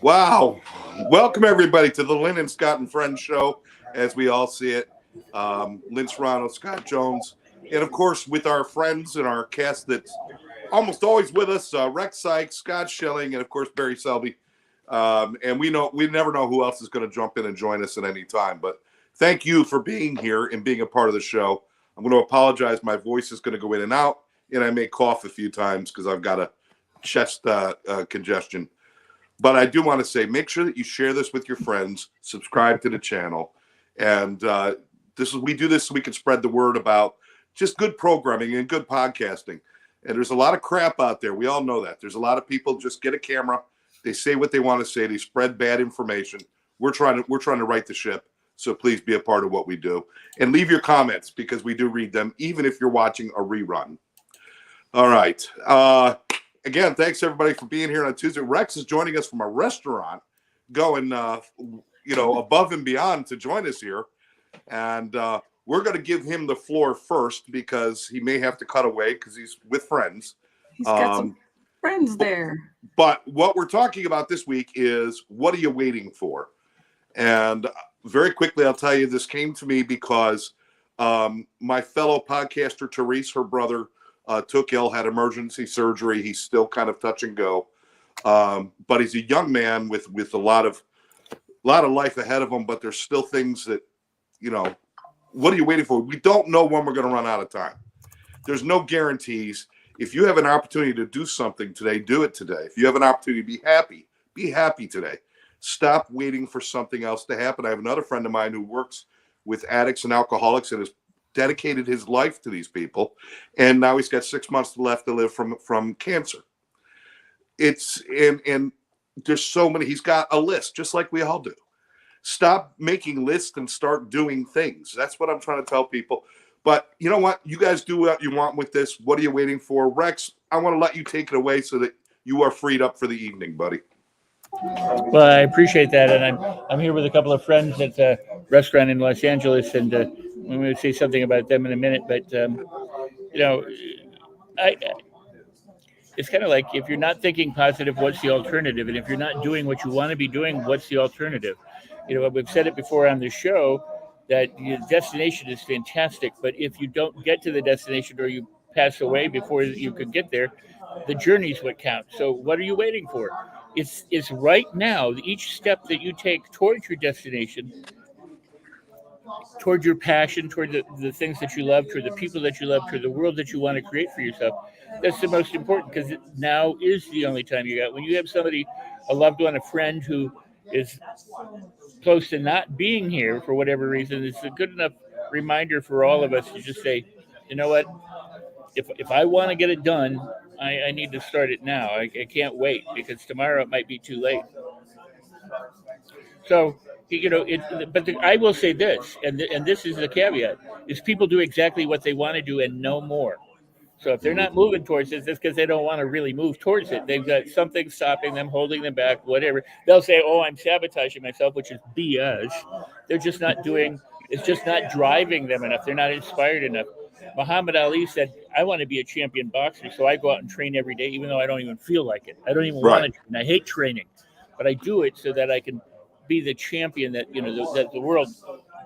Wow. Welcome, everybody, to the Lynn and Scott and Friends show, as we all see it. Lynn Serrano, Scott Jones, and, of course, with our friends and our cast that's almost always with us, Rex Sikes, Scott Schilling, and, of course, Barry Selby. And we never know who else is going to jump in and join us at any time. But thank you for being here and being a part of the show. I'm going to apologize. My voice is going to go in and out, and I may cough a few times because I've got a chest congestion. But I do want to say, make sure that you share this with your friends, subscribe to the channel, and we do this so we can spread the word about just good programming and good podcasting. And there's a lot of crap out there. We all know that. There's a lot of people just get a camera, they say what they want to say, they spread bad information. We're trying to right the ship. So please be a part of what we do, and leave your comments because we do read them, even if you're watching a rerun. All right. Again, thanks everybody for being here on Tuesday. Rex is joining us from a restaurant, going above and beyond to join us here, and we're going to give him the floor first because he may have to cut away because he's with friends. He's got some friends there. But what we're talking about this week is, what are you waiting for? And very quickly, I'll tell you, this came to me because my fellow podcaster Therese, her brother, took ill, had emergency surgery. He's still kind of touch and go, but he's a young man with a lot of life ahead of him. But there's still things that, what are you waiting for? We don't know when we're going to run out of time. There's no guarantees. If you have an opportunity to do something today, do it today. If you have an opportunity to be happy today. Stop waiting for something else to happen. I have another friend of mine who works with addicts and alcoholics and has dedicated his life to these people, and now he's got 6 months left to live from cancer. And there's so many. He's got a list, just like we all do. Stop making lists and start doing things. That's what I'm trying to tell people. But you know what? You guys do what you want with this. What are you waiting for? Rex, I want to let you take it away so that you are freed up for the evening, buddy. Well, I appreciate that, and I'm here with a couple of friends at a restaurant in Los Angeles, and I'm going to say something about them in a minute. But it's kind of like, if you're not thinking positive, what's the alternative? And if you're not doing what you want to be doing, what's the alternative? We've said it before on the show that the destination is fantastic, but if you don't get to the destination or you pass away before you could get there, the journey is what counts. So what are you waiting for? It's right now. Each step that you take towards your destination, toward your passion, toward the things that you love, toward the people that you love, toward the world that you want to create for yourself, that's the most important, because now is the only time you got. When you have somebody, a loved one, a friend who is close to not being here for whatever reason, it's a good enough reminder for all of us to just say, you know what, if I want to get it done, I need to start it now. I can't wait, because tomorrow it might be too late. So, I will say this, and this is the caveat, is people do exactly what they want to do and no more. So if they're not moving towards it, it's because they don't want to really move towards it. They've got something stopping them, holding them back, whatever. They'll say, oh, I'm sabotaging myself, which is BS. They're just not doing, it's just not driving them enough. They're not inspired enough. Muhammad Ali said, I want to be a champion boxer, so I go out and train every day, even though I don't even feel like it. I don't even want to train. I hate training, but I do it so that I can be the champion that, that the world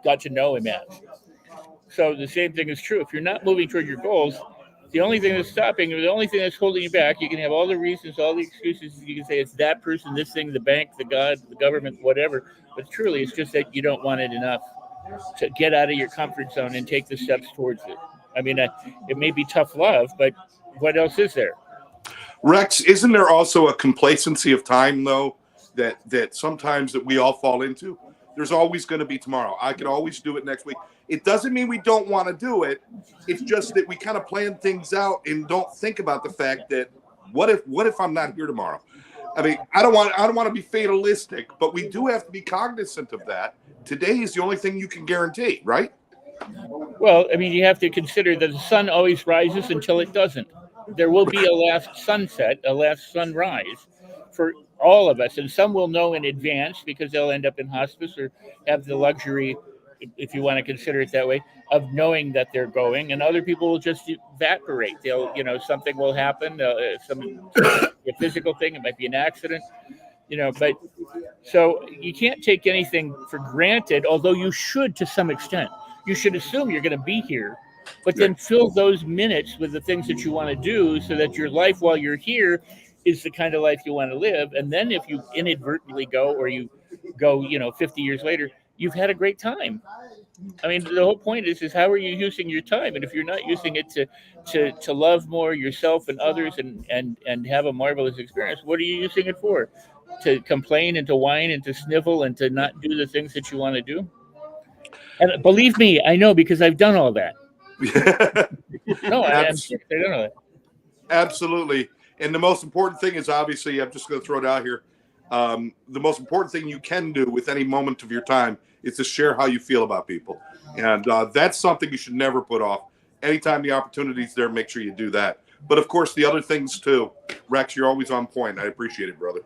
got to know him as. So the same thing is true. If you're not moving toward your goals, the only thing that's stopping, or the only thing that's holding you back, you can have all the reasons, all the excuses. You can say it's that person, this thing, the bank, the God, the government, whatever. But truly, it's just that you don't want it enough to get out of your comfort zone and take the steps towards it. I mean, it may be tough love, but what else is there? Rex, isn't there also a complacency of time, though, that sometimes that we all fall into? There's always going to be tomorrow. I can always do it next week. It doesn't mean we don't want to do it. It's just that we kind of plan things out and don't think about the fact that what if I'm not here tomorrow? I mean, I don't want to be fatalistic, but we do have to be cognizant of that. Today is the only thing you can guarantee, right? Well, I mean, you have to consider that the sun always rises until it doesn't. There will be a last sunset, a last sunrise for all of us. And some will know in advance because they'll end up in hospice or have the luxury, if you want to consider it that way, of knowing that they're going. And other people will just evaporate. They'll, something will happen, a physical thing. It might be an accident. But so you can't take anything for granted, although you should to some extent. You should assume you're going to be here, but then fill those minutes with the things that you want to do so that your life while you're here is the kind of life you want to live. And then if you inadvertently go, or you go, 50 years later, you've had a great time. I mean, the whole point is how are you using your time? And if you're not using it to love more yourself and others and have a marvelous experience, what are you using it for? To complain and to whine and to snivel and to not do the things that you want to do? And believe me, I know, because I've done all that. No, I'm serious. I don't know that. Absolutely. And the most important thing is, obviously, I'm just going to throw it out here. The most important thing you can do with any moment of your time is to share how you feel about people. And that's something you should never put off. Anytime the opportunity's there, make sure you do that. But, of course, the other things, too. Rex, you're always on point. I appreciate it, brother.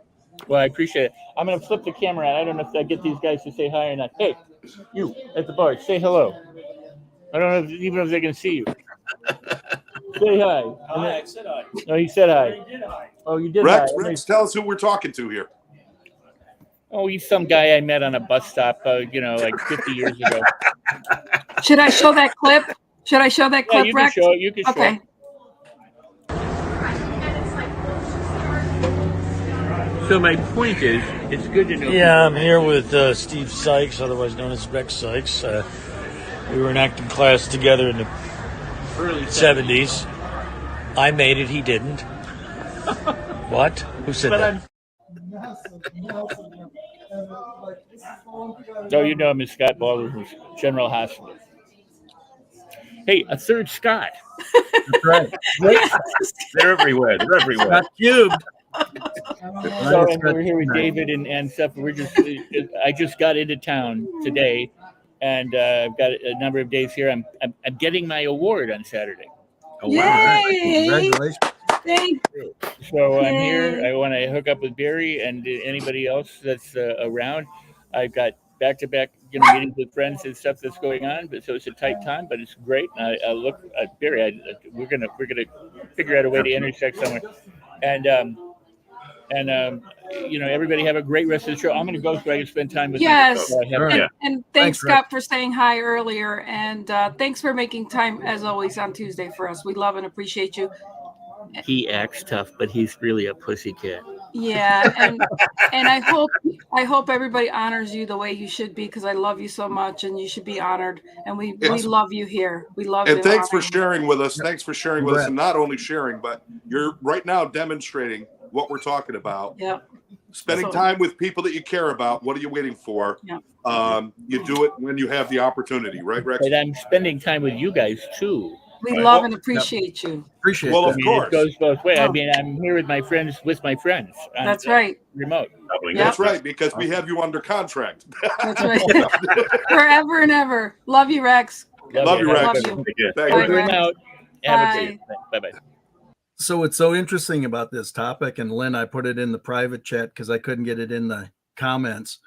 Well, I appreciate it. I'm going to flip the camera out. I don't know if I get these guys to say hi or not. Hey, you at the bar, say hello. I don't know even if they can see you. Say hi. Hi, I said hi. Oh, he said hi. Oh, you did Rex, hi. Rex, tell us who we're talking to here. Oh, he's some guy I met on a bus stop, like 50 years ago. Should I show that clip? Should I show that clip, you Rex? can show it. You can show Okay. it. So my point is, it's good to know. Yeah, I'm here with Steve Sikes, otherwise known as Rex Sikes. We were in acting class together in the early 70s. I made it, he didn't. What? Who said that? No, you know him as Scott Baldwin, General Hospital. Hey, a third Scott. That's right. They're everywhere. They're everywhere. Not cubed. So, and we're here with David and stuff. I just got into town today, and I've got a number of days here. I'm getting my award on Saturday. Oh, wow. Yay! Congratulations. Thank you. So I'm here. I want to hook up with Barry and anybody else that's around. I've got back-to-back meetings with friends and stuff that's going on, but so it's a tight time, but it's great. And I look at Barry. We're gonna figure out a way to intersect somewhere, and everybody have a great rest of the show. I'm gonna go so I can spend time with Yes. you. And thanks, Scott, for saying hi earlier. And thanks for making time, as always, on Tuesday for us. We love and appreciate you. He acts tough, but he's really a pussycat. Yeah, and I hope everybody honors you the way you should be, because I love you so much, and you should be honored. And we love you here. We love you. And thanks for sharing with us. Thanks for sharing with us, and not only sharing, but you're right now demonstrating what we're talking about. Yep. Spending time with people that you care about. What are you waiting for? Yep. You do it when you have the opportunity, right, Rex? And I'm spending time with you guys too. We love and appreciate you. Appreciate Well, that. of course. It goes both ways. Oh. I mean, I'm here with my friends. That's right. Remote. Yep. That's right, because we have you under contract. That's right. Forever and ever. Love you, Rex. Love you, Rex. Love you. Thank Bye, you. Over and out. Have a Bye. great day. Bye-bye. So what's so interesting about this topic, and Lynn, I put it in the private chat because I couldn't get it in the comments,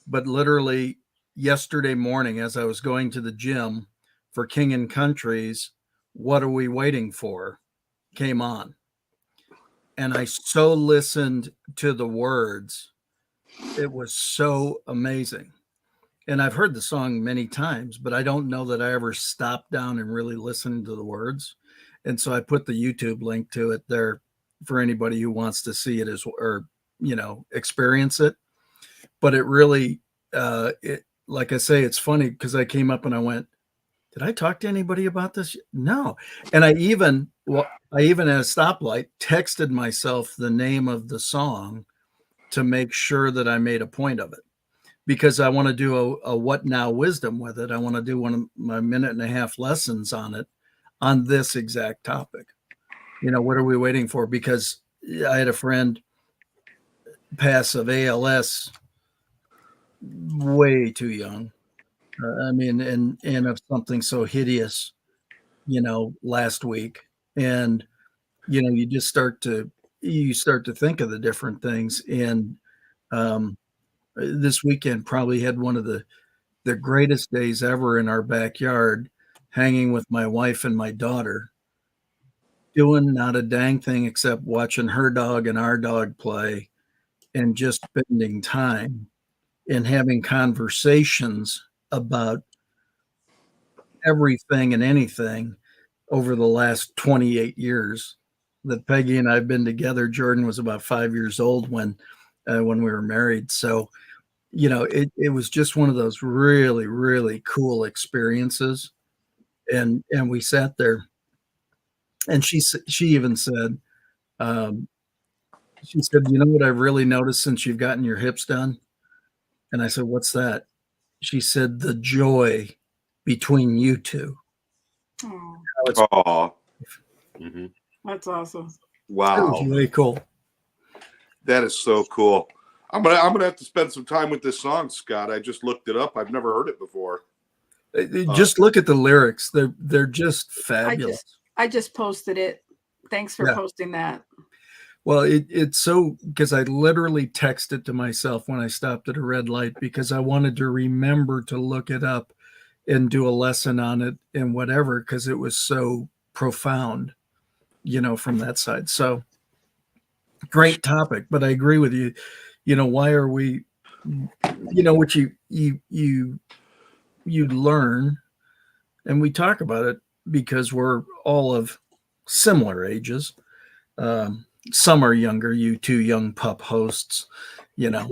but literally yesterday morning as I was going to the gym for King and Country's What Are We Waiting For came on. And I so listened to the words. It was so amazing. And I've heard the song many times, but I don't know that I ever stopped down and really listened to the words. And so I put the YouTube link to it there for anybody who wants to see it or experience it. But it really, like I say, it's funny because I came up and I went, did I talk to anybody about this? No. And I even at a stoplight texted myself the name of the song to make sure that I made a point of it, because I want to do a what now wisdom with it. I want to do one of my 1.5-minute lessons on it, on this exact topic. What are we waiting for? Because I had a friend pass of ALS way too young. And of something so hideous, last week. And, you just start to think of the different things. And this weekend probably had one of the greatest days ever in our backyard, hanging with my wife and my daughter, doing not a dang thing except watching her dog and our dog play and just spending time and having conversations about everything and anything over the last 28 years that Peggy and I have been together. Jordan was about 5 years old when we were married. So, it was just one of those really, really cool experiences. And we sat there, and she even said, she said, "You know what I've really noticed since you've gotten your hips done?" And I said, "What's that?" She said, "The joy between you two." Oh, That's awesome. wow, That was really cool. that is so cool. I'm gonna have to spend some time with this song, Scott. I just looked it up. I've never heard it before. Just look at the lyrics; they're just fabulous. I just posted it. Thanks for posting that. Well, it's so, because I literally texted to myself when I stopped at a red light because I wanted to remember to look it up and do a lesson on it and whatever, because it was so profound, from that side. So great topic, but I agree with you. Why are we, what you learn, and we talk about it because we're all of similar ages. Some are younger, you two young pup hosts, Wait a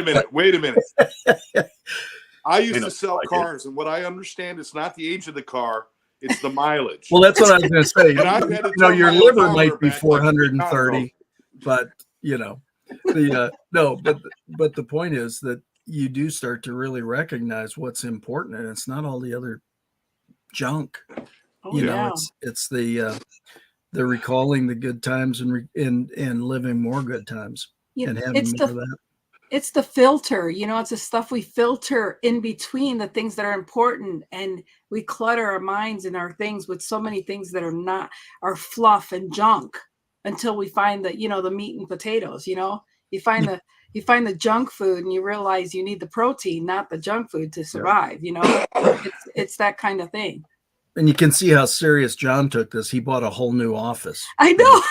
minute. I used to sell cars, and what I understand is not the age of the car, it's the mileage. Well, that's what I was going to say. And I've had to tell Your my liver own might be back 430, but no, but the point is that you do start to really recognize what's important, and it's not all the other junk. It's the recalling the good times and living more good times and having more of that. It's the filter, it's the stuff we filter in between the things that are important, and we clutter our minds and our things with so many things that are fluff and junk until we find the meat and potatoes. You find the junk food and you realize you need the protein, not the junk food, to survive. It's that kind of thing. And you can see how serious John took this. He bought a whole new office. I know.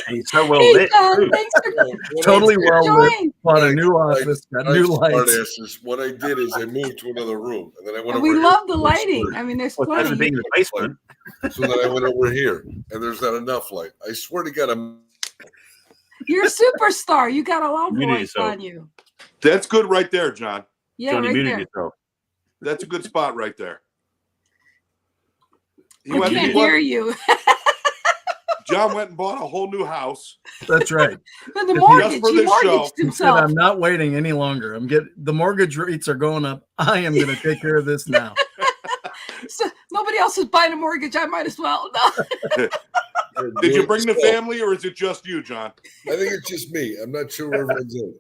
He's so well lit. John, thanks for totally well lit. Bought a new office, got new lights. What I did is I moved to another room, and then I went over. We love the lighting. I mean, there's plenty. Being in the basement. So then I went over here, and there's not enough light. I swear to God, You're a superstar. You got a lot of voice on you. That's good right there, John. Yeah, right there. Yourself. That's a good spot right there. I can't hear you. John went and bought a whole new house. That's right. And the mortgage, he mortgaged himself. I'm not waiting any longer. The mortgage rates are going up. I am going to take care of this now. So nobody else is buying a mortgage. I might as well. No. Did you bring the family, or is it just you, John? I think it's just me. I'm not sure where everyone's in.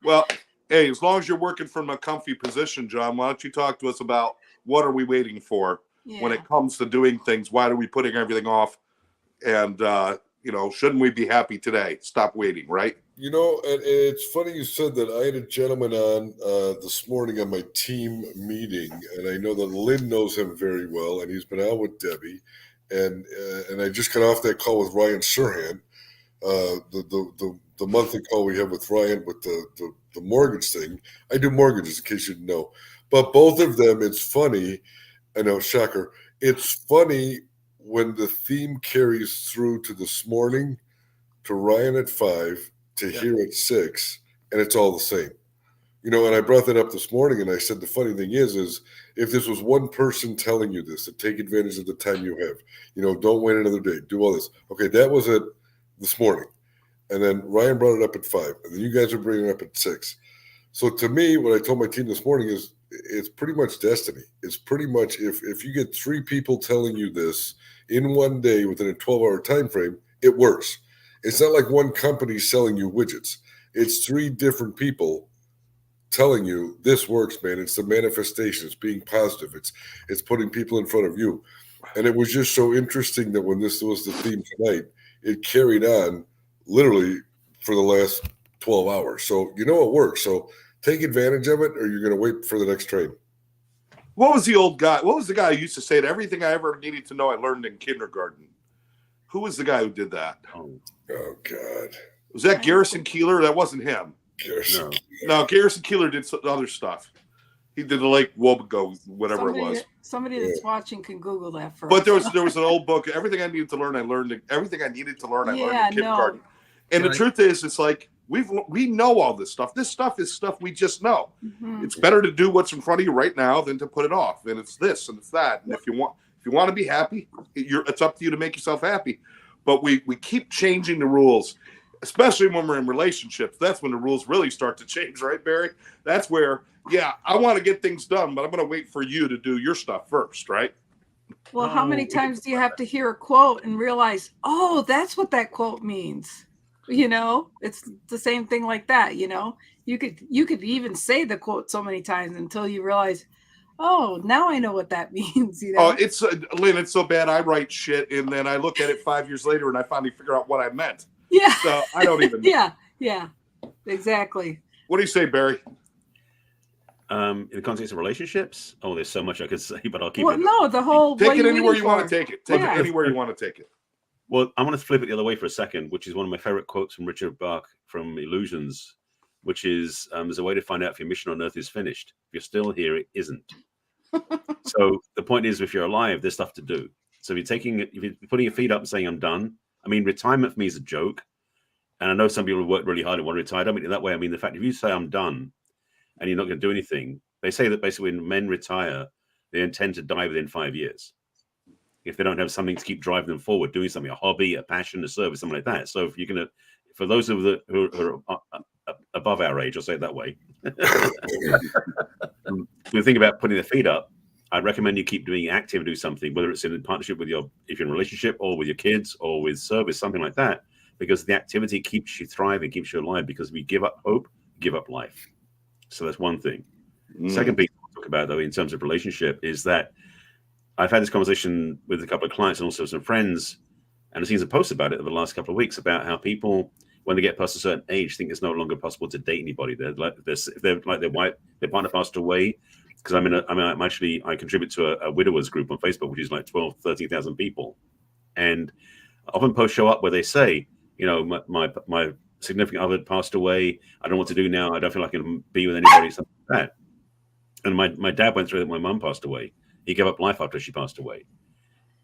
Well, hey, as long as you're working from a comfy position, John, why don't you talk to us about what are we waiting for when it comes to doing things? Why are we putting everything off? And, shouldn't we be happy today? Stop waiting, right? And it's funny you said that. I had a gentleman on this morning on my team meeting, and I know that Lynn knows him very well, and he's been out with Debbie. And I just got off that call with Ryan Serrano, the monthly call we have with Ryan with the mortgage thing. I do mortgages, in case you didn't know. But both of them, it's funny. I know, shocker. It's funny when the theme carries through to this morning, to Ryan at 5, to here at 6, and it's all the same. And I brought that up this morning, and I said the funny thing is if this was one person telling you this, to take advantage of the time you have, don't wait another day, do all this. Okay, that was it this morning. And then Ryan brought it up at 5, and then you guys are bringing it up at 6. So to me, what I told my team this morning is it's pretty much destiny. It's pretty much if you get 3 people telling you this in one day within a 12-hour time frame, it works. It's not like one company selling you widgets. It's 3 different people telling you this works, man. It's the manifestation. It's being positive. It's putting people in front of you. And it was just so interesting that when this was the theme tonight, it carried on literally for the last 12 hours. So it works. So take advantage of it, or you're going to wait for the next train. What was the old guy? What was the guy who used to say that everything I ever needed to know I learned in kindergarten? Who was the guy who did that? Oh God. Was that Garrison Keillor? That wasn't him. Garrison. No, Garrison Keillor did some other stuff. He did the Lake Wobego, whatever it was. Somebody that's watching can Google that first. But there was an old book. Everything I needed to learn, I learned. Everything I needed to learn, I learned in kindergarten. And the truth is, it's like we know all this stuff. This stuff is stuff we just know. Mm-hmm. It's better to do what's in front of you right now than to put it off. And it's this and it's that. And if you want to be happy, it's up to you to make yourself happy. But we keep changing the rules, especially when we're in relationships. That's when the rules really start to change, right, Barry? That's where, I want to get things done, but I'm going to wait for you to do your stuff first, right? Well, how many times do you have to hear a quote and realize, oh, that's what that quote means? It's the same thing like that. You could even say the quote so many times until you realize, oh, now I know what that means. Oh, it's Lynn, it's so bad. I write shit and then I look at it 5 years later and I finally figure out what I meant. Yeah. So I don't even. Yeah, exactly. What do you say, Barry? In the context of relationships, there's so much I could say, but I'll keep it. No, the whole take it anywhere you want to take it. Take it anywhere you want to take it. Well, I want to flip it the other way for a second, which is one of my favorite quotes from Richard Bach from Illusions, which is, there's a way to find out if your mission on Earth is finished. If you're still here, it isn't. So the point is, if you're alive, there's stuff to do. So if you're putting your feet up and saying, I'm done. I mean, retirement for me is a joke. And I know some people who work really hard and want to retire. I don't mean it that way. I mean, the fact, if you say I'm done and you're not going to do anything, they say that basically when men retire, they intend to die within 5 years. If they don't have something to keep driving them forward, doing something, a hobby, a passion, a service, something like that. So if you're going to, for those of the who are above our age, I'll say it that way, when you think about putting their feet up, I'd recommend you keep doing active and do something, whether it's in partnership with if you're in a relationship or with your kids or with service, something like that, because the activity keeps you thriving, keeps you alive, because if we give up hope, give up life. So that's one thing. Second piece I'll talk about, though, in terms of relationship is that I've had this conversation with a couple of clients and also some friends, and I've seen some posts about it over the last couple of weeks about how people, when they get past a certain age, think it's no longer possible to date anybody. They're like this, if they're like their partner passed away, because I contribute to a widowers group on Facebook, which is like 13,000 people, and often posts show up where they say, my significant other passed away. I don't know what to do now. I don't feel like I can be with anybody, something like that. And my dad went through it when my mum passed away. He gave up life after she passed away.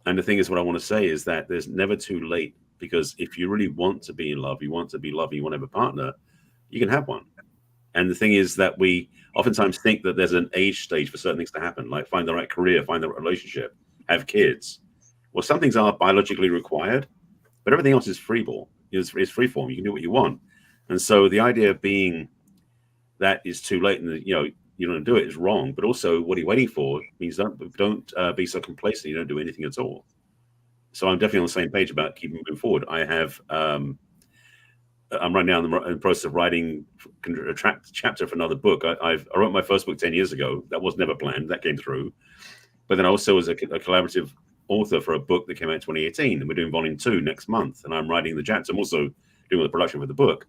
And the thing is, what I want to say is that there's never too late, because if you really want to be in love, you want to be loved, you want to have a partner, you can have one. And the thing is that we oftentimes think that there's an age stage for certain things to happen, like find the right career, find the right relationship, have kids. Well, some things are biologically required, but everything else is freeball. It's free form. You can do what you want. And so the idea of being that is too late and you don't do it is wrong. But also, what are you waiting for? Means don't be so complacent you don't do anything at all. So I'm definitely on the same page about keeping moving forward. I have I'm right now in the process of writing a chapter for another book. I wrote my first book 10 years ago. That was never planned. That came through. But then I also was a collaborative author for a book that came out in 2018, and we're doing volume 2 next month. And I'm writing the chapter. I'm also doing the production for the book,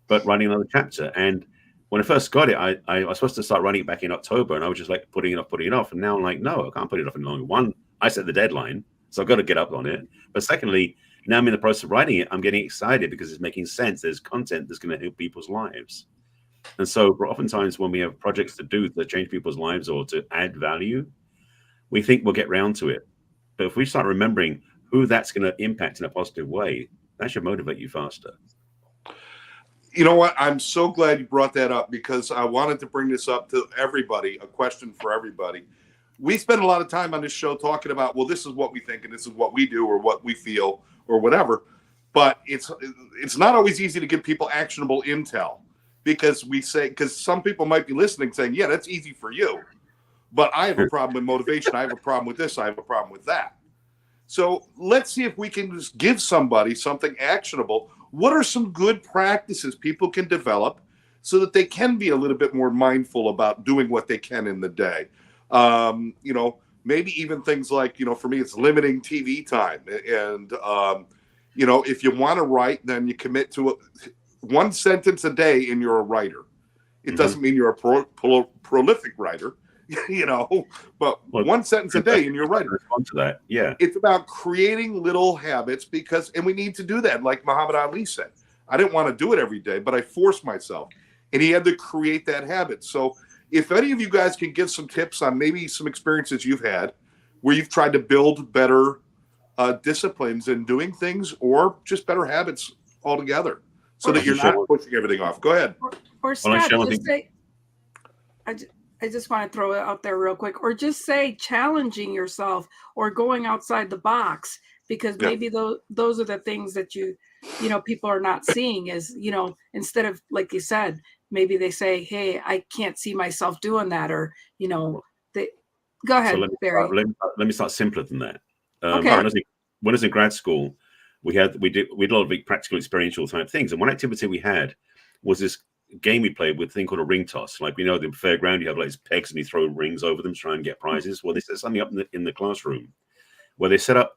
but writing another chapter. And when I first got it, I was supposed to start writing it back in October, and I was just like putting it off. And now I'm like, no, I can't put it off any longer. One, I set the deadline, so I've got to get up on it. But secondly, now I'm in the process of writing it. I'm getting excited because it's making sense. There's content that's going to help people's lives. And so oftentimes when we have projects to do that change people's lives or to add value, we think we'll get round to it. But if we start remembering who that's going to impact in a positive way, that should motivate you faster. You know what? I'm so glad you brought that up, because I wanted to bring this up to everybody, a question for everybody. We spend a lot of time on this show talking about, well, this is what we think and this is what we do or what we feel or whatever. But it's not always easy to give people actionable intel, because some people might be listening saying, yeah, that's easy for you. But I have a problem with motivation. I have a problem with this. I have a problem with that. So let's see if we can just give somebody something actionable. What are some good practices people can develop so that they can be a little bit more mindful about doing what they can in the day? Maybe even things like, for me, it's limiting TV time. And, if you want to write, then you commit to one sentence a day and you're a writer. It doesn't mean you're a prolific writer. but Well, one sentence a day, and you're right. Respond to that. Yeah. It's about creating little habits and we need to do that. Like Muhammad Ali said, I didn't want to do it every day, but I forced myself, and he had to create that habit. So if any of you guys can give some tips on maybe some experiences you've had where you've tried to build better disciplines in doing things, or just better habits altogether, so that you're not pushing everything off. Go ahead. Or Scott, just say, I just want to throw it out there real quick, or just say challenging yourself or going outside the box, because maybe those are the things that people are not seeing is, instead of, like you said, maybe they say, hey, I can't see myself doing that, or, go ahead, So Barry. Let me start simpler than that. Okay. When I was in grad school, we did a lot of big practical experiential type things. And one activity we had was this game we played with a thing called a ring toss. Like, the fairground, you have like these pegs and you throw rings over them to try and get prizes. Well, they set something up in the classroom where they set up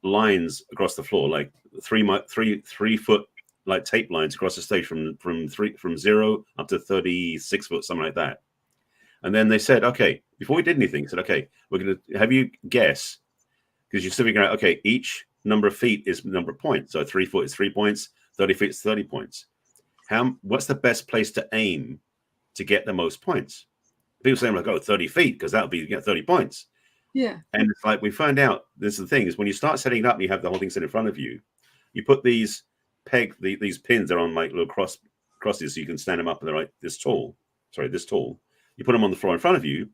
lines across the floor, like 3 foot like tape lines across the stage from 0 up to 36 foot, something like that. And then they said, okay, before we did anything, said, okay, we're going to have you guess, because you're still figuring out, okay, each number of feet is number of points. So 3 foot is 3 points, 30 feet is 30 points. What's the best place to aim to get the most points? People say, like, 30 feet, because that'll be 30 points. Yeah. And it's like, we found out, this is the thing, is when you start setting it up and you have the whole thing set in front of you, you put these these pins, they're on like little crosses, so you can stand them up and they're like this tall. You put them on the floor in front of you,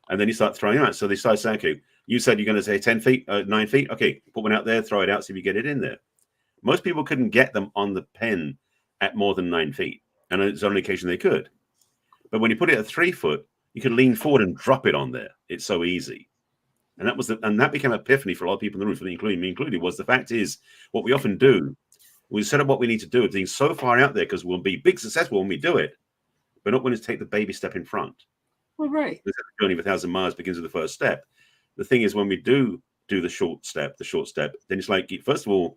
and then you start throwing out. So they start saying, okay, you said you're going to say 10 feet, 9 feet. Okay, put one out there, throw it out, see if you get it in there. Most people couldn't get them on the pen at more than 9 feet. And it's on occasion they could. But when you put it at 3 foot, you could lean forward and drop it on there. It's so easy. And that became an epiphany for a lot of people in the room, including me included, was the fact is, what we often do, we set up what we need to do with things so far out there because we'll be big successful when we do it. We're not willing to take the baby step in front. Well, right. The journey of 1,000 miles begins with the first step. The thing is, when we do the short step, then it's like, first of all,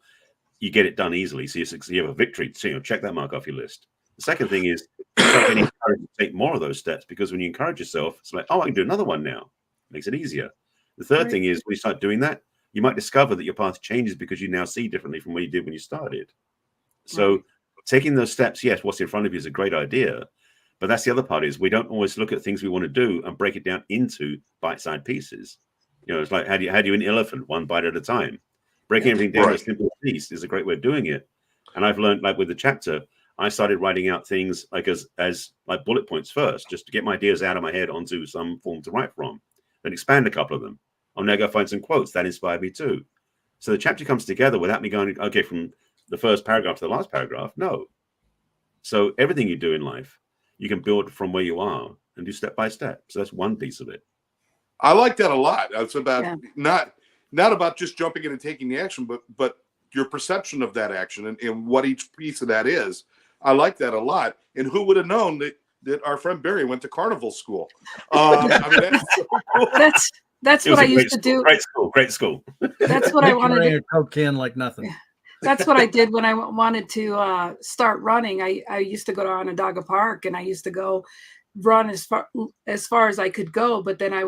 you get it done easily. So you have a victory. So, check that mark off your list. The second thing is, you start getting encouraged to take more of those steps, because when you encourage yourself, it's like, oh, I can do another one now. It makes it easier. The third thing is, when you start doing that, you might discover that your path changes because you now see differently from what you did when you started. So taking those steps, yes, what's in front of you is a great idea. But that's the other part, is we don't always look at things we want to do and break it down into bite-sized pieces. It's like, how do you an elephant one bite at a time? Breaking everything down to a simple piece is a great way of doing it. And I've learned, like with the chapter, I started writing out things like as like bullet points first, just to get my ideas out of my head onto some form to write from, then expand a couple of them. I'll now go find some quotes that inspired me too. So the chapter comes together without me going, okay, from the first paragraph to the last paragraph. No. So everything you do in life, you can build from where you are and do step by step. So that's one piece of it. I like that a lot. It's about not about just jumping in and taking the action, but your perception of that action and what each piece of that is. I like that a lot. And who would have known that our friend Barry went to carnival school? I mean, that's so cool. That's what I used to do. Great school. That's what I wanted to do. A Coke can like nothing. That's what I did when I wanted to start running. I used to go to Onondaga Park, and I used to go run as far as I could go. But then I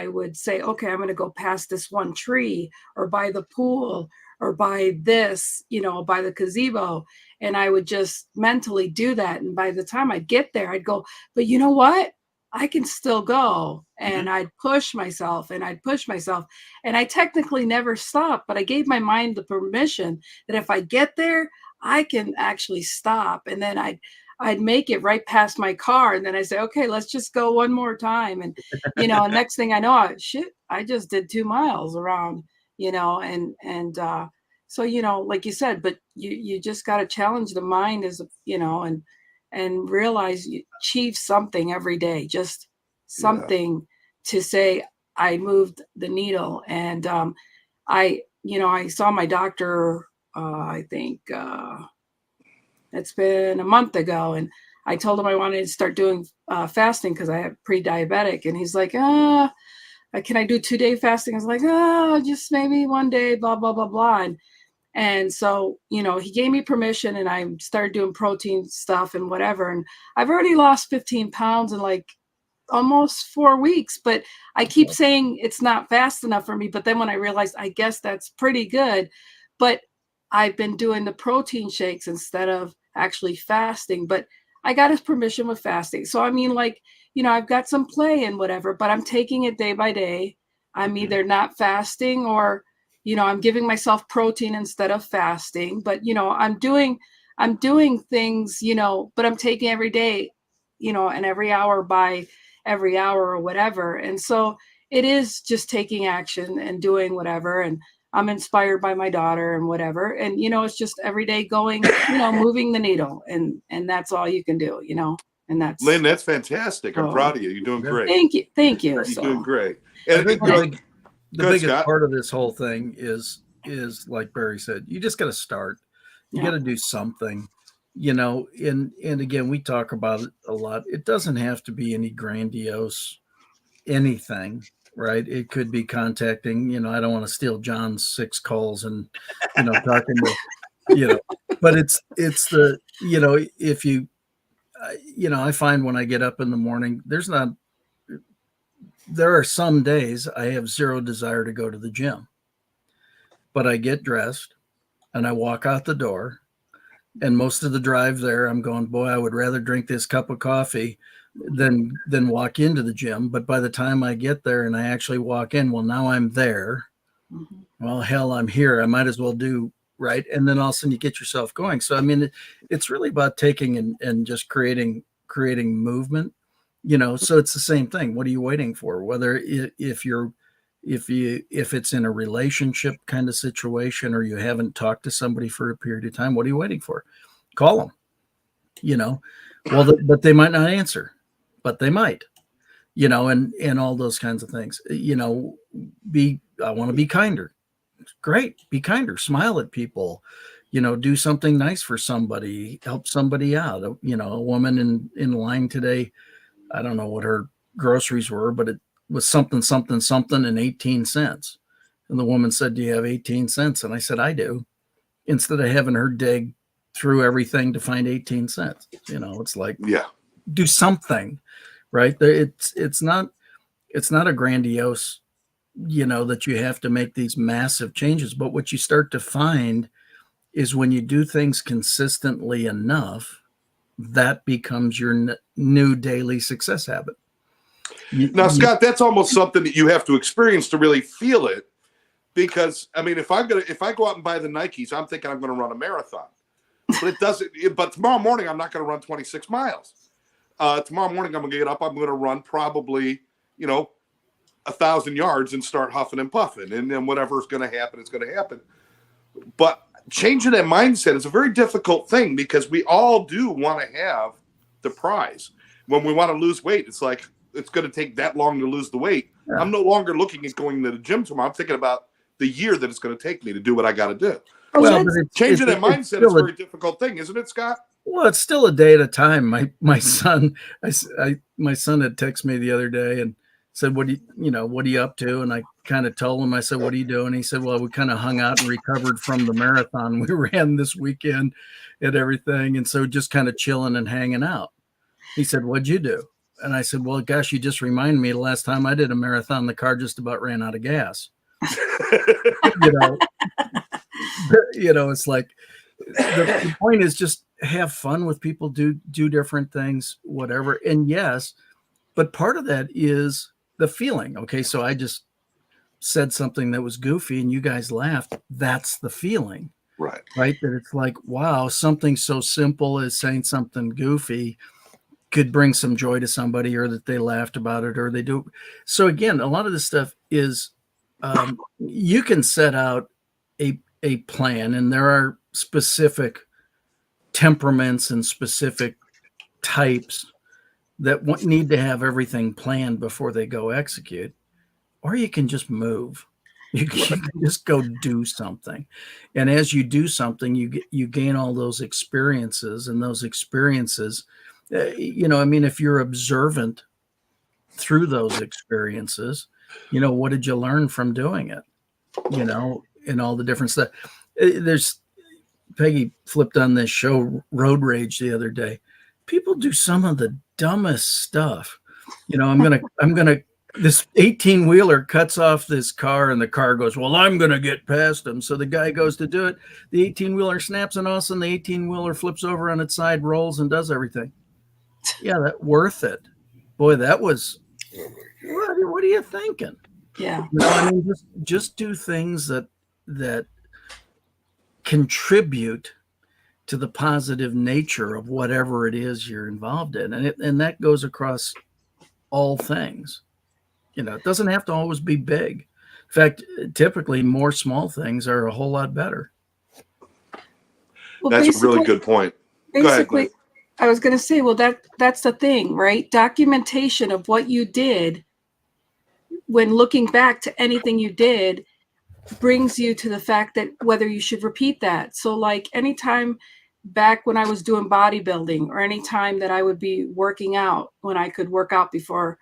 would say, okay, I'm going to go past this one tree, or by the pool, or by this, by the gazebo. And I would just mentally do that. And by the time I'd get there, I'd go, but you know what? I can still go. And I'd push myself and I'd push myself. And I technically never stopped, but I gave my mind the permission that if I get there, I can actually stop. And then I'd make it right past my car. And then I say, okay, let's just go one more time. And, and next thing I know, I just did 2 miles around, so, like you said, but you just got to challenge the mind and realize you achieve something every day, just something to say, I moved the needle. And I saw my doctor, I think it's been a month ago, and I told him I wanted to start doing fasting because I have pre-diabetic. And he's like, can I do 2-day fasting? I was like, just maybe 1 day, blah, blah, blah, blah. And so, he gave me permission, and I started doing protein stuff and whatever. And I've already lost 15 pounds in like almost 4 weeks, but I keep saying it's not fast enough for me. But then when I realized, I guess that's pretty good, but I've been doing the protein shakes instead of actually fasting, but I got his permission with fasting. So, I mean, like, I've got some play and whatever, but I'm taking it day by day. I'm either not fasting or, I'm giving myself protein instead of fasting, but, I'm doing things, but I'm taking every day, and every hour by every hour or whatever. And so it is just taking action and doing whatever. And I'm inspired by my daughter and whatever. And, it's just every day going, moving the needle, and that's all you can do, and that's Lynn, that's fantastic. I'm proud of you. You're doing great. Thank you. You're doing great. I And think the biggest Scott. part of this whole thing is like Barry said, you just got to start. You got to do something, and again, we talk about it a lot. It doesn't have to be any grandiose anything, right? It could be contacting, I don't want to steal John's 6 calls and, talking to, but it's the, if you, I find when I get up in the morning, there are some days I have zero desire to go to the gym, but I get dressed and I walk out the door, and most of the drive there, I'm going, boy, I would rather drink this cup of coffee than walk into the gym. But by the time I get there and I actually walk in, well, now I'm there. Mm-hmm. Well, hell, I'm here. I might as well do right. And then all of a sudden you get yourself going. So, I mean, it's really about taking and just creating movement, so it's the same thing. What are you waiting for? Whether if it's in a relationship kind of situation, or you haven't talked to somebody for a period of time, what are you waiting for? Call them, but they might not answer, but they might, and all those kinds of things, I want to be kinder. Great. Be kinder, smile at people, do something nice for somebody, help somebody out. A woman in line today, I don't know what her groceries were, but it was something and 18 cents. And the woman said, do you have 18 cents? And I said, I do. Instead of having her dig through everything to find 18 cents, it's like, do something, right? It's not a grandiose, that you have to make these massive changes. But what you start to find is when you do things consistently enough, that becomes your new daily success habit. Now, Scott, that's almost something that you have to experience to really feel it. Because, I mean, if I go out and buy the Nikes, I'm thinking I'm going to run a marathon. But it doesn't. But tomorrow morning, I'm not going to run 26 miles. Tomorrow morning, I'm going to get up. I'm going to run probably, 1,000 yards and start huffing and puffing. And then whatever's going to happen is going to happen. But changing that mindset is a very difficult thing, because we all do want to have the prize. When we want to lose weight, it's like, it's going to take that long to lose the weight. Yeah. I'm no longer looking at going to the gym tomorrow. I'm thinking about the year that it's going to take me to do what I got to do. Well, changing that mindset is a very difficult thing, isn't it, Scott? Well, it's still a day at a time. My son had texted me the other day and said, what are you up to? And I kind of told him, I said, what are you doing? He said, well, we kind of hung out and recovered from the marathon we ran this weekend and everything. And so just kind of chilling and hanging out. He said, what'd you do? And I said, well, gosh, you just reminded me the last time I did a marathon, the car just about ran out of gas. It's like, the point is just have fun with people, do different things, whatever. And yes, but part of that is the feeling. Okay. So I just said something that was goofy and you guys laughed. That's the feeling. Right. That it's like, wow, something so simple as saying something goofy could bring some joy to somebody, or that they laughed about it, or they do. So again, a lot of this stuff is, you can set out a plan, and there are specific temperaments and specific types that need to have everything planned before they go execute, or you can just move. You can just go do something. And as you do something, you gain all those experiences, and those experiences, if you're observant through those experiences, what did you learn from doing it? And all the different stuff. Peggy flipped on this show, Road Rage, the other day. People do some of the dumbest stuff. I'm gonna. This 18-wheeler cuts off this car, and the car goes, well, I'm gonna get past him. So the guy goes to do it. The 18-wheeler snaps, and all of a sudden the 18-wheeler flips over on its side, rolls, and does everything. Yeah, that worth it. Boy, that was. What are you thinking? Yeah. I mean, just do things that contribute to the positive nature of whatever it is you're involved in, and that goes across all things. It doesn't have to always be big. In fact, typically more small things are a whole lot better. Well, that's a really good point. Basically, I was going to say, well, that's the thing, right? Documentation of what you did when looking back to anything you did brings you to the fact that whether you should repeat that. So like anytime back when I was doing bodybuilding, or anytime that I would be working out when I could work out before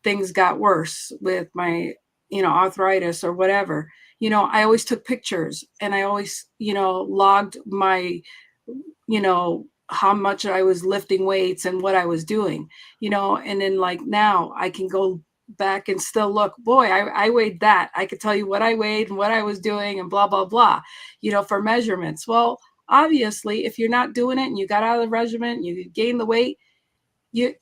things got worse with my, arthritis or whatever, I always took pictures, and I always, logged my, how much I was lifting weights and what I was doing, and then like now I can go back and still look, boy, I weighed that. I could tell you what I weighed and what I was doing and blah, blah, blah, for measurements. Well, obviously, if you're not doing it and you got out of the regimen, you gain the weight, you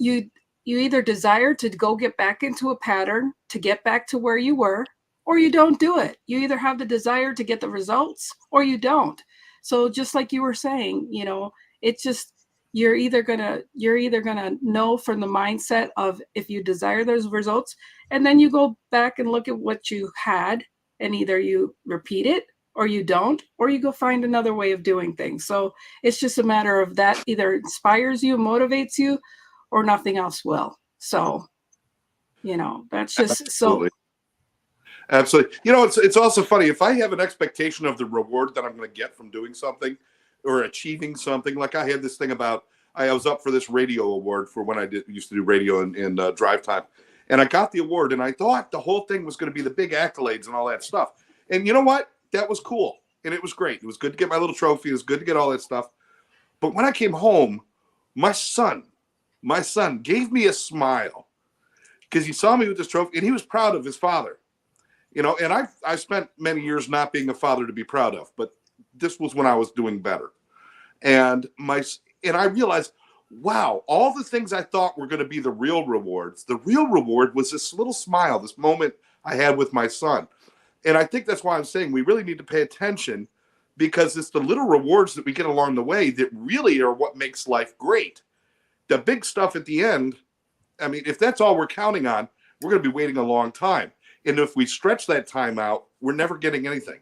either desire to go get back into a pattern to get back to where you were, or you don't do it. You either have the desire to get the results or you don't. So just like you were saying, it's just, you're either gonna know from the mindset of if you desire those results, and then you go back and look at what you had, and either you repeat it or you don't, or you go find another way of doing things. So it's just a matter of that either inspires you, motivates you, or nothing else will. So, that's just Absolutely. Absolutely. It's also funny, if I have an expectation of the reward that I'm going to get from doing something or achieving something, like I had this thing about, I was up for this radio award for when I used to do radio in drive time. And I got the award, and I thought the whole thing was going to be the big accolades and all that stuff. And you know what? That was cool. And it was great. It was good to get my little trophy. It was good to get all that stuff. But when I came home, my son gave me a smile because he saw me with this trophy, and he was proud of his father. And I spent many years not being a father to be proud of, but this was when I was doing better. And I realized, wow, all the things I thought were going to be the real rewards, the real reward was this little smile, this moment I had with my son. And I think that's why I'm saying we really need to pay attention, because it's the little rewards that we get along the way that really are what makes life great. The big stuff at the end, I mean, if that's all we're counting on, we're going to be waiting a long time. And if we stretch that time out, we're never getting anything.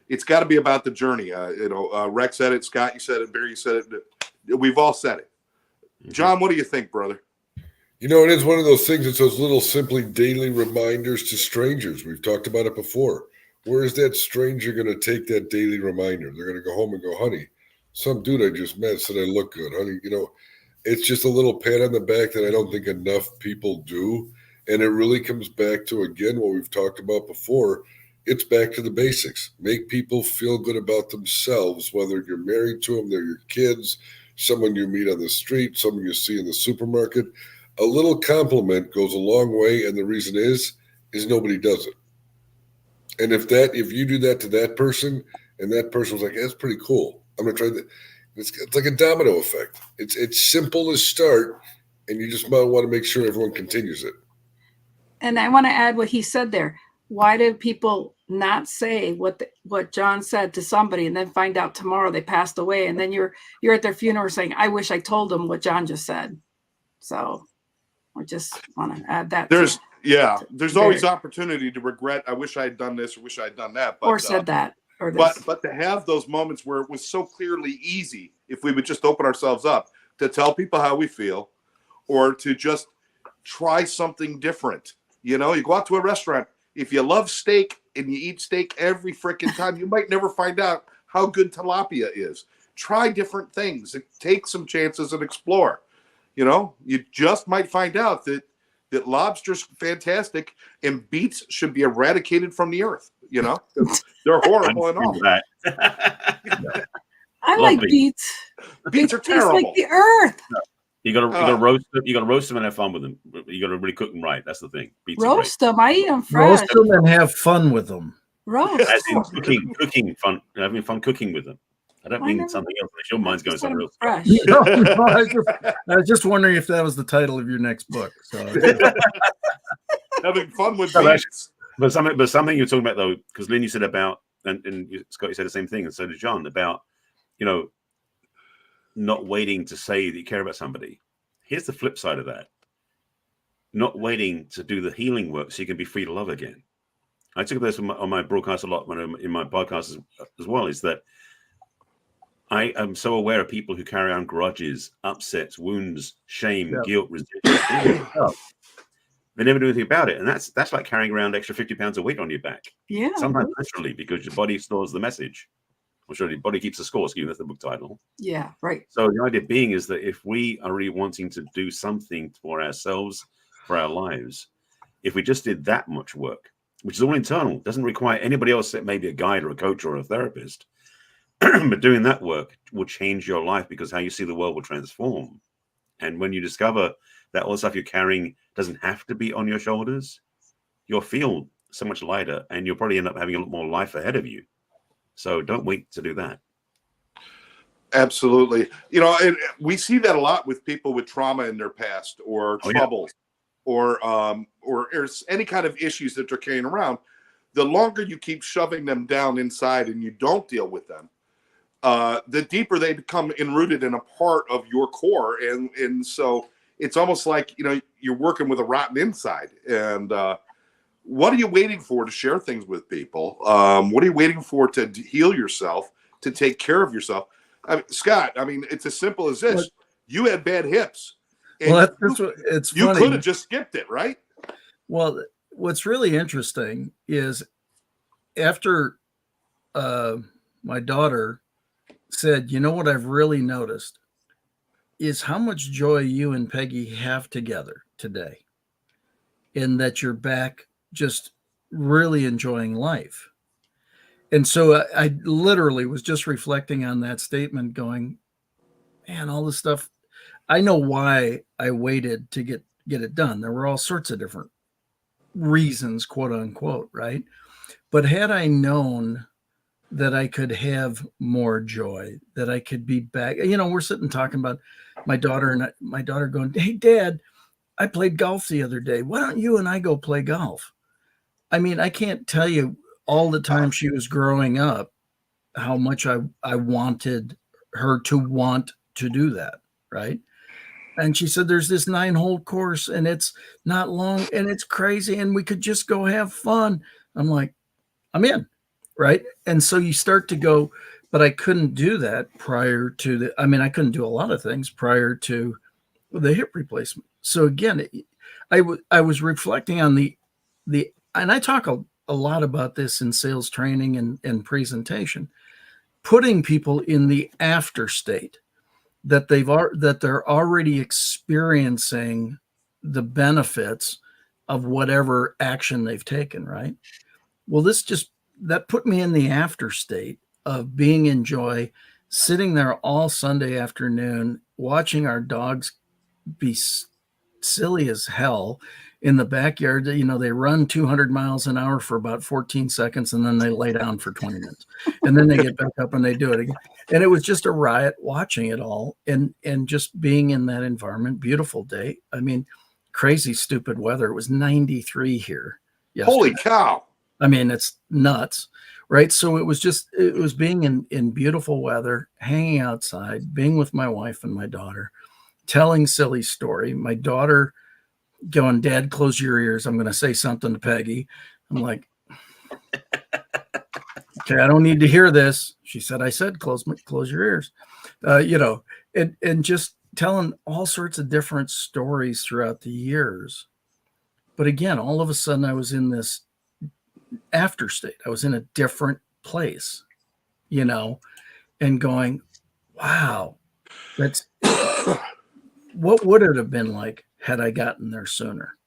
It's got to be about the journey. Rex said it, Scott, you said it, Barry, you said it. We've all said it. John, what do you think, brother? It is one of those things. It's those little simply daily reminders to strangers. We've talked about it before. Where is that stranger going to take that daily reminder? They're going to go home and go, honey, some dude I just met said I look good, honey. It's just a little pat on the back that I don't think enough people do. And it really comes back to, again, what we've talked about before. It's back to the basics. Make people feel good about themselves, whether you're married to them, they're your kids, someone you meet on the street, someone you see in the supermarket. A little compliment goes a long way, and the reason is nobody does it. And if you do that to that person, and that person was like, that's pretty cool, I'm going to try that. It's like a domino effect. It's simple to start, and you just might want to make sure everyone continues it. And I want to add what he said there. Why do people not say what John said to somebody and then find out tomorrow they passed away, and then you're at their funeral saying, I wish I told them what John just said. So I just want to add that. There's always opportunity to regret. I wish I had done this, or wish I had done that. But, or said that. Or this. But to have those moments where it was so clearly easy, if we would just open ourselves up to tell people how we feel, or to just try something different. You go out to a restaurant. If you love steak and you eat steak every freaking time, you might never find out how good tilapia is. Try different things. Take some chances and explore. You just might find out that lobster's fantastic and beets should be eradicated from the earth. They're horrible and all. I like beets. Beets are terrible. It's like the earth. You gotta roast them. You gotta roast them and have fun with them. You gotta really cook them right. That's the thing. Pizza Roast them. I eat them fresh. Roast them and have fun with them. Roast. As in cooking fun, having fun cooking with them. I don't mean something else. Unless your mind's going somewhere else. Fresh. No, I was just wondering if that was the title of your next book. So Having fun with No, beans. But something you're talking about though, because Lynn, you said about, and Scott, you said the same thing, and so did John, about, you know, not waiting to say that you care about somebody. Here's the flip side of that. Not waiting to do the healing work so you can be free to love again. I took this on my broadcast a lot when I'm in my podcast as well, is that I am so aware of people who carry on grudges, upsets, wounds, shame, guilt, resistance. They never do anything about it. And that's like carrying around extra 50 pounds of weight on your back. Yeah. Sometimes literally, because your body stores the message. I'm sure your body keeps the score, that's the book title. Yeah, right. So the idea being is that if we are really wanting to do something for ourselves, for our lives, if we just did that much work, which is all internal, doesn't require anybody else, maybe a guide or a coach or a therapist, but doing that work will change your life, because how you see the world will transform. And when you discover that all the stuff you're carrying doesn't have to be on your shoulders, you'll feel so much lighter, and you'll probably end up having a lot more life ahead of you. So don't wait to do that. Absolutely. You know, and we see that a lot with people with trauma in their past, or troubles, or any kind of issues that they're carrying around. The longer you keep shoving them down inside and you don't deal with them, the deeper they become enrooted in a part of your core. And so it's almost like, you know, you're working with a rotten inside. And what are you waiting for to share things with people? What are you waiting for to heal yourself, to take care of yourself? I mean, Scott, I mean, it's as simple as this. You had bad hips. Well, it's you funny. could have just skipped it, right? Well, what's really interesting is after my daughter said, you know what I've really noticed is how much joy you and Peggy have together today, and that you're back just really enjoying life. And so I literally was just reflecting on that statement going, man, all this stuff, I know why I waited to get it done. There were all sorts of different reasons, quote unquote, right? But had I known that I could have more joy, that I could be back, you know, we're sitting talking about my daughter going, hey, Dad, I played golf the other day. Why don't you and I go play golf? I mean, I can't tell you all the time she was growing up how much I wanted her to want to do that, right? And she said, there's this 9-hole course and it's not long and it's crazy and we could just go have fun. I'm like, I'm in, right? And so you start to go, but I couldn't do that prior to I couldn't do a lot of things prior to the hip replacement. So again, I was reflecting on the, and I talk a lot about this in sales training and presentation, putting people in the after state, that they're already experiencing the benefits of whatever action they've taken, right? Well, that put me in the after state of being in joy, sitting there all Sunday afternoon, watching our dogs be silly as hell in the backyard. You know, they run 200 miles an hour for about 14 seconds and then they lay down for 20 minutes and then they get back up and they do it again. And it was just a riot watching it all and just being in that environment. Beautiful day. I mean, crazy, stupid weather. It was 93 here yesterday. Holy cow. I mean, it's nuts, right? So it was being in beautiful weather, hanging outside, being with my wife and my daughter, telling silly story. My daughter going, Dad, close your ears. I'm going to say something to Peggy. I'm like, okay, I don't need to hear this. She said, I said, close your ears, you know, and just telling all sorts of different stories throughout the years. But again, all of a sudden I was in this after state. I was in a different place, you know, and going, wow, that's what would it have been like had I gotten there sooner?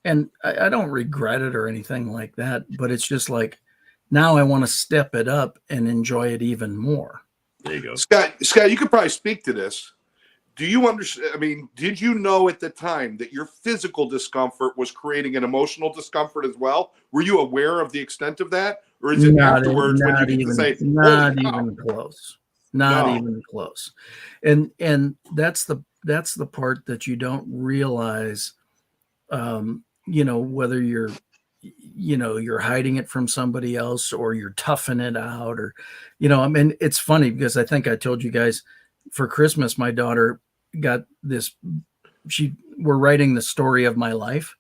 And I don't regret it or anything like that, but it's just like, now I want to step it up and enjoy it even more. There you go. Scott, you could probably speak to this. do you understand? I mean, did you know at the time that your physical discomfort was creating an emotional discomfort as well? Were you aware of the extent of that, or is it afterwards when you get to say, not "Holy cow"? even close, not No. even close, and that's the part that you don't realize. Whether you're hiding it from somebody else or you're toughing it out, or I mean, it's funny because I think I told you guys for Christmas my daughter got this. We're writing the story of my life,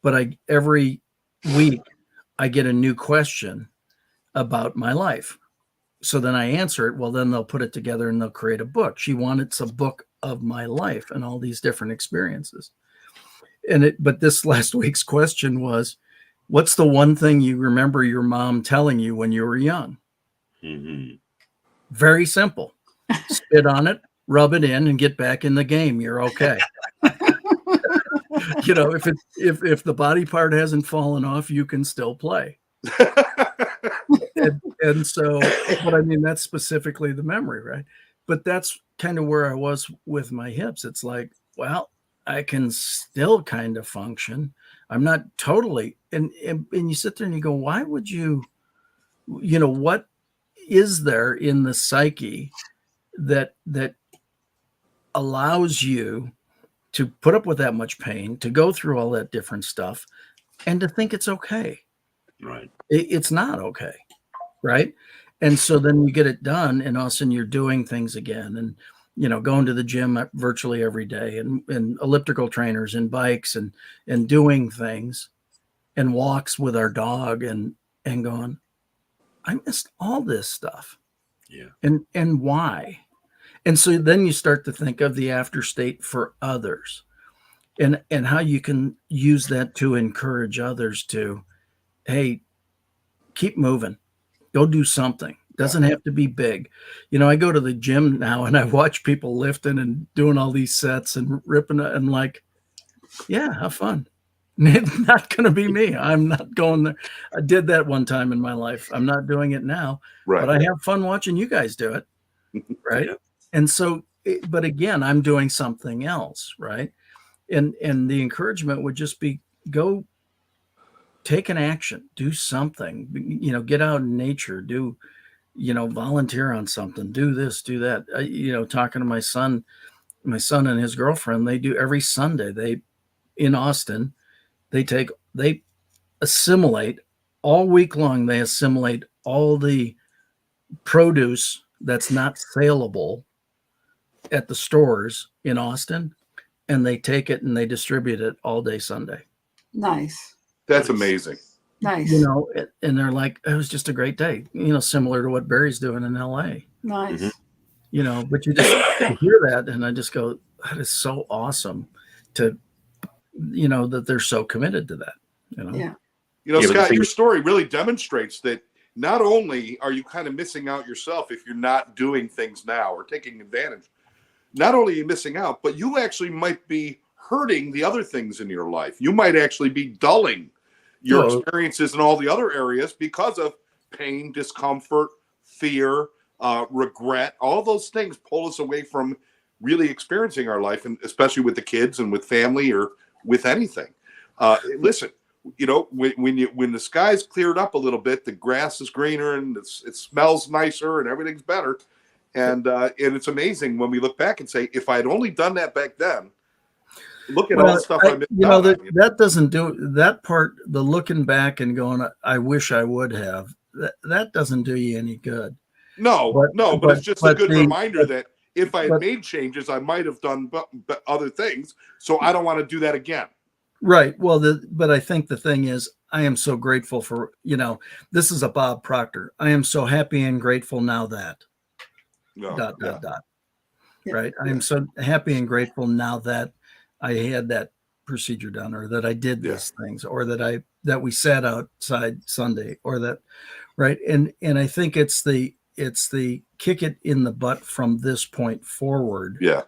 but every week I get a new question about my life. So then I answer it. Well, then they'll put it together and they'll create a book. She wanted a book of my life and all these different experiences. But this last week's question was, what's the one thing you remember your mom telling you when you were young? Mm-hmm. Very simple. Spit on it, rub it in, and get back in the game. You're okay. If the body part hasn't fallen off, you can still play. and so, but I mean, that's specifically the memory, right? But that's kind of where I was with my hips. It's like, well, I can still kind of function. I'm not totally, and you sit there and you go, why would you, what is there in the psyche that allows you to put up with that much pain, to go through all that different stuff, and to think it's okay? Right. It's not okay. Right. And so then you get it done, and all of a sudden you're doing things again, and going to the gym virtually every day, and elliptical trainers and bikes and doing things and walks with our dog and going, I missed all this stuff. Yeah. And why? And so then you start to think of the after state for others and how you can use that to encourage others to, hey, keep moving, go do something. Doesn't have to be big. I go to the gym now and I watch people lifting and doing all these sets and ripping it. And like, yeah, have fun. It's not going to be me. I'm not going there. I did that one time in my life. I'm not doing it now, Right. but I have fun watching you guys do it. Right. Yeah. And so, but again, I'm doing something else. Right. And the encouragement would just be, go take an action, do something, get out in nature, do, volunteer on something, do this, do that. Talking to my son and his girlfriend, they do every Sunday, in Austin, they assimilate all week long. They assimilate all the produce that's not saleable at the stores in Austin, and they take it and they distribute it all day Sunday. Nice. That's amazing. Nice. And they're like, it was just a great day, similar to what Barry's doing in LA. Nice. Mm-hmm. But you just hear that, and I just go, that is so awesome that they're so committed to that. Yeah. Scott, your story really demonstrates that not only are you kind of missing out yourself if you're not doing things now or taking advantage, not only are you missing out, but you actually might be hurting the other things in your life. You might actually be dulling your experiences in all the other areas because of pain, discomfort, fear, regret. All those things pull us away from really experiencing our life, and especially with the kids and with family or with anything. Listen, when the sky's cleared up a little bit, the grass is greener and it smells nicer and everything's better. And it's amazing when we look back and say, if I had only done that back then, look at all the stuff I missed out on. That doesn't do that part. The looking back and going, I wish I would have. That doesn't do you any good. No, but it's just a good reminder that if I had made changes, I might have done other things. So I don't want to do that again. Right. Well, but I think the thing is, I am so grateful for, this is a Bob Proctor. I am so happy and grateful now that. Dot. Right. I am so happy and grateful now that I had that procedure done, or that I did these things, or that we sat outside Sunday, or that, right. And I think it's the kick it in the butt from this point forward. Yeah.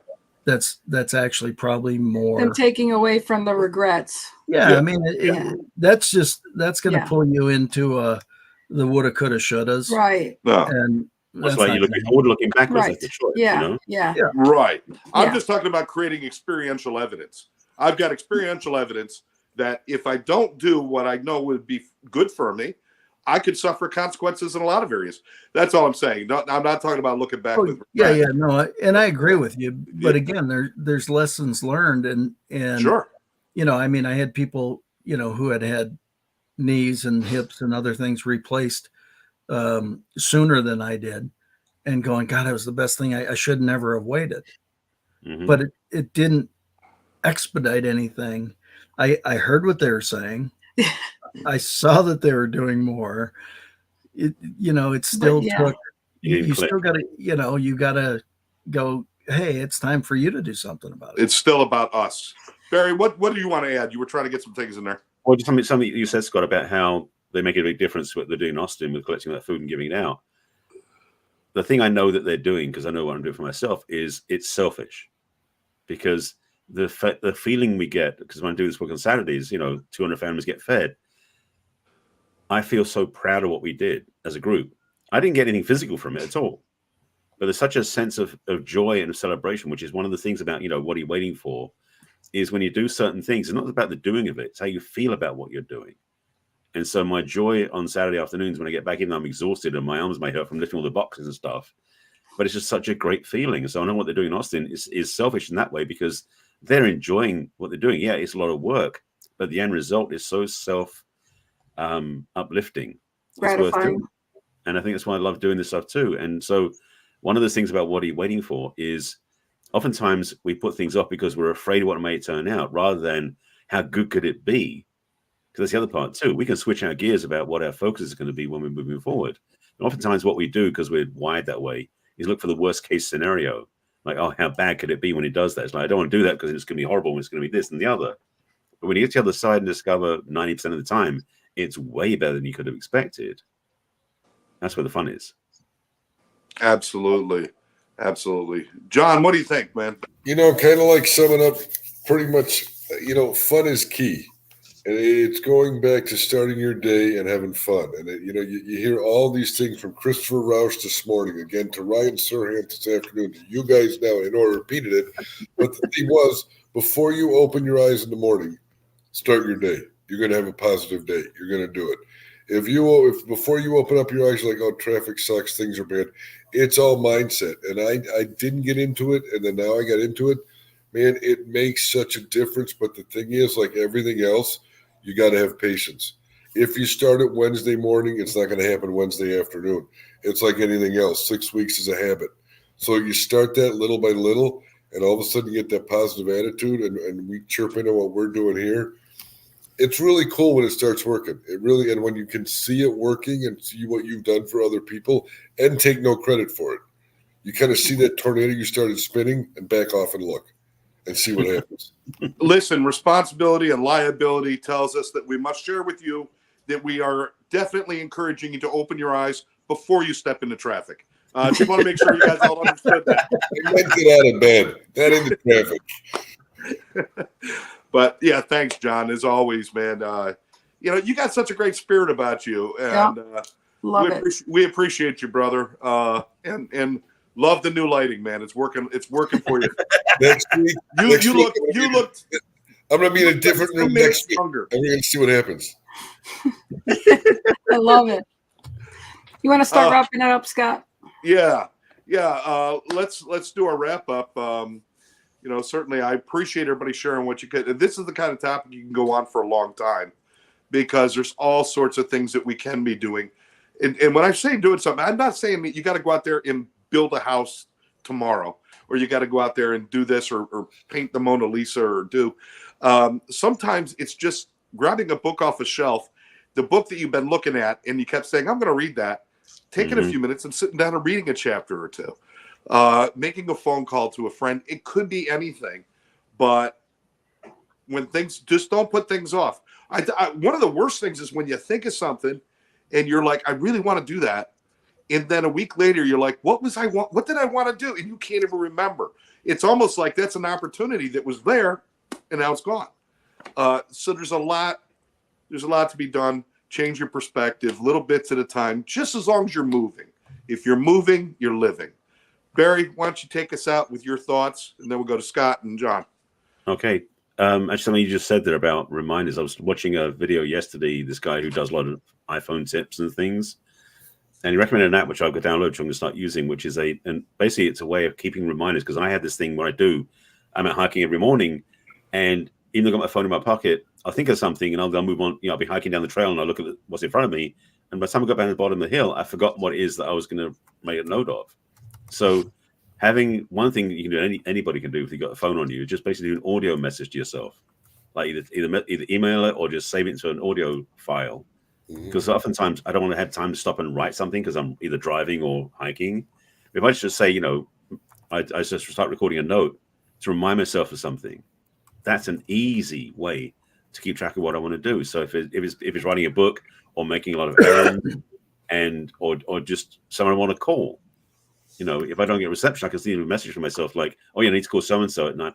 That's actually probably more than taking away from the regrets. Yeah. I mean, that's going to pull you into the woulda, coulda, shouldas. Right. And It's like you're looking forward, looking backwards. Right. That's the choice. Yeah. You know? Yeah. Right. I'm Yeah. just talking about creating experiential evidence. I've got experiential evidence that if I don't do what I know would be good for me, I could suffer consequences in a lot of areas. That's all I'm saying. I'm not talking about looking back with regret. Yeah, no, and I agree with you. But again, there's lessons learned, and Sure. you know, I mean, I had people, you know, who had knees and hips and other things replaced sooner than I did, and going, God, it was the best thing. I should never have waited. Mhm. But it didn't expedite anything. I heard what they were saying. I saw that they were doing more. It still took. You still got to, you got to go, hey, it's time for you to do something about it. It's still about us. Barry, what do you want to add? You were trying to get some things in there. Well, just something you said, Scott, about how they make a big difference what they're doing in Austin with collecting that food and giving it out. The thing I know that they're doing, because I know what I'm doing for myself, is it's selfish. Because the feeling we get, because when I do this work on Saturdays, 200 families get fed. I feel so proud of what we did as a group. I didn't get anything physical from it at all. But there's such a sense of joy and of celebration, which is one of the things about, what are you waiting for, is when you do certain things, it's not about the doing of it, it's how you feel about what you're doing. And so my joy on Saturday afternoons when I get back in, I'm exhausted and my arms may hurt from lifting all the boxes and stuff. But it's just such a great feeling. So I know what they're doing in Austin is selfish in that way because they're enjoying what they're doing. Yeah, it's a lot of work, but the end result is so uplifting. It's worth doing. And I think that's why I love doing this stuff too. And so one of the things about what are you waiting for is oftentimes we put things off because we're afraid of what it may turn out rather than how good could it be? Because that's the other part too. We can switch our gears about what our focus is going to be when we're moving forward. And oftentimes what we do, because we're wired that way, is look for the worst case scenario. Like, oh, how bad could it be when it does that? It's like, I don't want to do that because it's going to be horrible and it's going to be this and the other. But when you get to the other side and discover 90% of the time, it's way better than you could have expected. That's where the fun is. Absolutely. Absolutely. John, what do you think, man? Kind of like summing up pretty much, fun is key. And it's going back to starting your day and having fun. And, you hear all these things from Christopher Rausch this morning, again, to Ryan Serrano this afternoon, to you guys now, I know I repeated it. But the thing was, before you open your eyes in the morning, start your day. You're going to have a positive day. You're going to do it. If before you open up your eyes, you're like, oh, traffic sucks, things are bad, it's all mindset. And I didn't get into it, and then now I got into it. Man, it makes such a difference. But the thing is, like everything else, you got to have patience. If you start it Wednesday morning, it's not going to happen Wednesday afternoon. It's like anything else. 6 weeks is a habit. So you start that little by little, and all of a sudden you get that positive attitude, and we chirp into what we're doing here. It's really cool when it starts working. It really, and when you can see it working and see what you've done for other people and take no credit for it. You kind of see that tornado you started spinning and back off and look and see what happens. Listen, responsibility and liability tells us that we must share with you that we are definitely encouraging you to open your eyes before you step into traffic. Just want to make sure you guys all understood that. Let's get out of bed, not into traffic. But yeah, thanks, John. As always, man. You got such a great spirit about you, and love it. We appreciate you, brother. And love the new lighting, man. It's working. It's working for you. Next week, you look. I'm gonna be in a different room next week, and we're gonna see what happens. I love it. You want to start wrapping it up, Scott? Yeah. Let's do our wrap up. Certainly I appreciate everybody sharing what you could. And this is the kind of topic you can go on for a long time because there's all sorts of things that we can be doing. And when I say doing something, I'm not saying that you got to go out there and build a house tomorrow, or you got to go out there and do this or paint the Mona Lisa or do. Sometimes it's just grabbing a book off a shelf, the book that you've been looking at, and you kept saying, I'm going to read that, taking a few minutes and sitting down and reading a chapter or two. Making a phone call to a friend. It could be anything, but when things, just don't put things off. One of the worst things is when you think of something and you're like, I really want to do that. And then a week later, you're like, what did I want to do? And you can't even remember. It's almost like that's an opportunity that was there and now it's gone. So there's a lot to be done. Change your perspective, little bits at a time, just as long as you're moving. If you're moving, you're living. Barry, why don't you take us out with your thoughts, and then we'll go to Scott and John. Okay. Actually, something you just said there about reminders. I was watching a video yesterday. This guy who does a lot of iPhone tips and things, and he recommended an app which I've got downloaded, which I'm going to start using, which is and basically it's a way of keeping reminders. Because I had this thing where I'm out hiking every morning, and even though I've got my phone in my pocket, I'll think of something and I'll move on. I'll be hiking down the trail and I'll look at what's in front of me, and by the time I got down to the bottom of the hill, I forgot what it is that I was going to make a note of. So having one thing that you can do, anybody can do if you've got a phone on you, just basically do an audio message to yourself, like either email it or just save it to an audio file. Because oftentimes I don't want to have time to stop and write something because I'm either driving or hiking. If I just say, I just start recording a note to remind myself of something, that's an easy way to keep track of what I want to do. So if it's writing a book or making a lot of errands or just someone I want to call. If I don't get reception, I can leave a message for myself like, "Oh, I need to call so and so at night,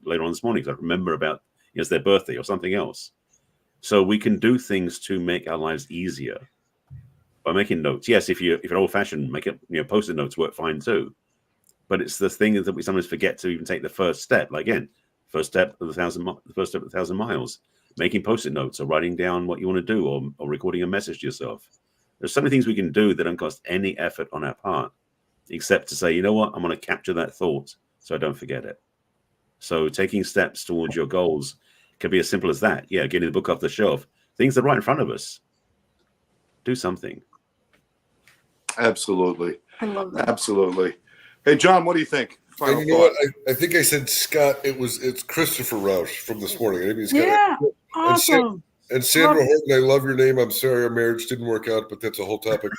later on this morning because I remember about it's their birthday or something else." So we can do things to make our lives easier by making notes. Yes, if you're old fashioned, make it post-it notes work fine too. But it's the thing that we sometimes forget to even take the first step. Like first step of 1,000 miles, making post-it notes or writing down what you want to do or recording a message to yourself. There's so many things we can do that don't cost any effort on our part, except to say, you know what, I'm going to capture that thought so I don't forget it. So taking steps towards your goals can be as simple as that. Yeah, getting the book off the shelf. Things that are right in front of us. Do something. Absolutely. I love that. Absolutely. Hey, John, what do you think? And you know what? I think I said Scott. It's Christopher Rausch from this morning. I mean, Awesome. And Sandra Horton, I love your name. I'm sorry our marriage didn't work out, but that's a whole topic.